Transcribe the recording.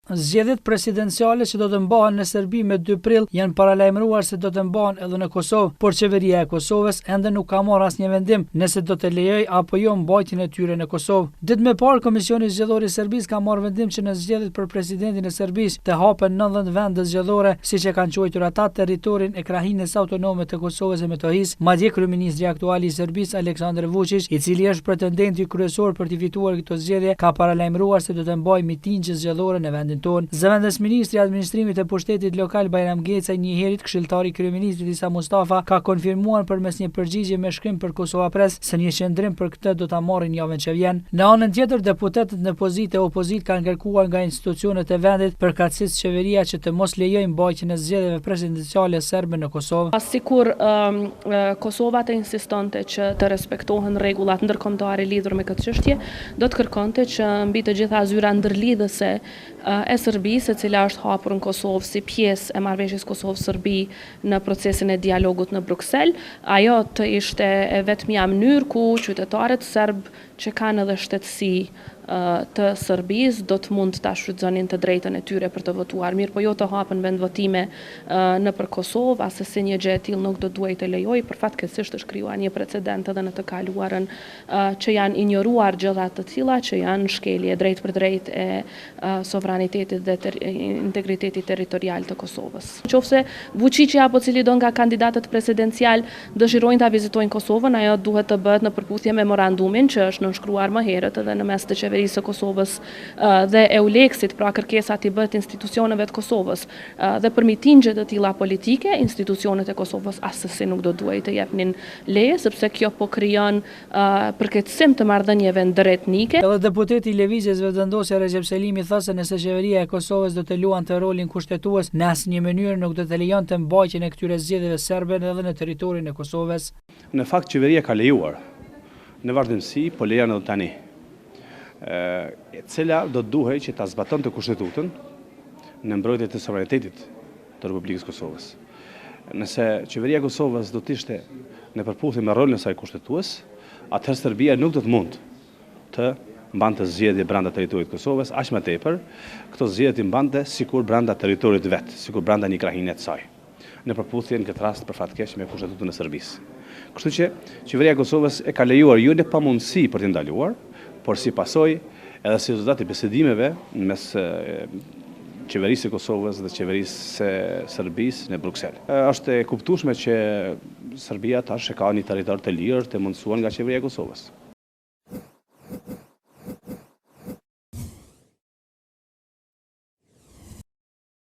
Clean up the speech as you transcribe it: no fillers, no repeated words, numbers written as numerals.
Zgjedhjet presidenciale që do të mbahen në Serbi me 2 prill janë paralajmëruar se do të mbahen edhe në Kosovë, por qeveria e Kosovës ende nuk ka marrë asnjë vendim nëse do të lejoj apo jo mbajtjen e tyre në Kosovë. Ditë më parë Komisioni Zgjedhor i Serbisë ka marrë vendim që në zgjedhjet për presidentin e Serbisë të hapen 90 vende zgjedhore, siç e kanë quajtur ata territorin e krahinës autonome të Kosovës e Metohisë. Madje kryeministri aktual i Serbisë Aleksandar Vučić, i cili është pretendenti kryesor për të fituar këto zgjedhje, ka paralajmëruar se do të mbajë mitingje zgjedhore në vendin tonë. Zëvendësministri i administrimit e pushtetit lokal Bajram Gecaj, njëherët këshilltari i kryeministrit Isa Mustafa, ka konfirmuar përmes një përgjigje me shkrim për Kosova Press se një qendrim për këtë do ta marrin javën që vjen. Në anën tjetër, deputetët në pozitë e opozitë kanë kërkuar nga institucionet e vendit, përkatësisht qeveria, që të mos lejojnë mbajtjen e zgjedhjeve presidenciale serbe në Kosovë. Sikur Kosova të insistonte që të respektohen rregullat ndërkombëtare lidhur me këtë çështje, do të kërkonte që mbi të gjitha zyra ndërlidhëse e Serbisë, e cila është hapur në Kosovë si pjesë e marrëveshjes Kosovë-Serbi në procesin e dialogut në Bruksel, ajo të ishte e vetmja mënyrë ku qytetarët serb që kanë edhe shtetësi të Serbisë do të mund ta shfrytëzonin të drejtën e tyre për të votuar. Mirë, po jo të hapen vendvotime nëpër Kosovë, as se një gjë e tillë nuk do duhet të lejojë, për fatkeqësisht është krijuar një precedent edhe në të kaluarën që janë injoruar gjëra të tilla që janë shkelje drejt për drejt e sovranitetit dhe integritetit territorial të Kosovës. Nëse Vučići apo cili do nga kandidatët presidencial dëshirojnë ta vizitojnë Kosovën, ajo duhet të bëhet në përputhje me memorandumin që është nënshkruar më herët edhe në mes të qeverisë së Kosovës dhe EULEX-it, pra kërkesat i bëhet institucioneve të Kosovës. Dhe për mitingje të tilla politike, institucionet e Kosovës asesi nuk do duhet të jepnin leje, sepse kjo po krijon përkeçësim të marrëdhënieve ndëretnike. Edhe deputeti i Lëvizjes Vetëvendosja Recep Selimi tha se nëse qeveria e Kosovës do të luante rolin kushtetues, në asnjë mënyrë nuk do të lejonte mbajtjen e këtyre zgjedhjeve serbe edhe në territorin e Kosovës. Në fakt qeveria ka lejuar në vazhdimsi, po lejon edhe tani, e cila do duhej që ta zbatonte kushtetutën në mbrojtje të sovranitetit të Republikës Kosovës. Nëse qeveria e Kosovës do të ishte në përputhje me rolin e saj kushtetues, atëherë Serbia nuk do të mund të mbante zgjedhje brenda territorit të Kosovës, aq më tepër këto zgjedhje i mbante sikur brenda territorit vet, sikur brenda një krahine të saj, në përputhje në këtë rast për fatkeq me kushtetutën e Serbisë. Kështu që qeveria e Kosovës e ka lejuar jo në pamundësi për të ndaluar, por si pasojë edhe si rezultat i bisedimeve mes qeverisë e Kosovës dhe qeverisë së Serbisë në Bruksel. Është e kuptueshme që Serbia tash ka një territor të lirë të mundsuar nga qeveria e Kosovës.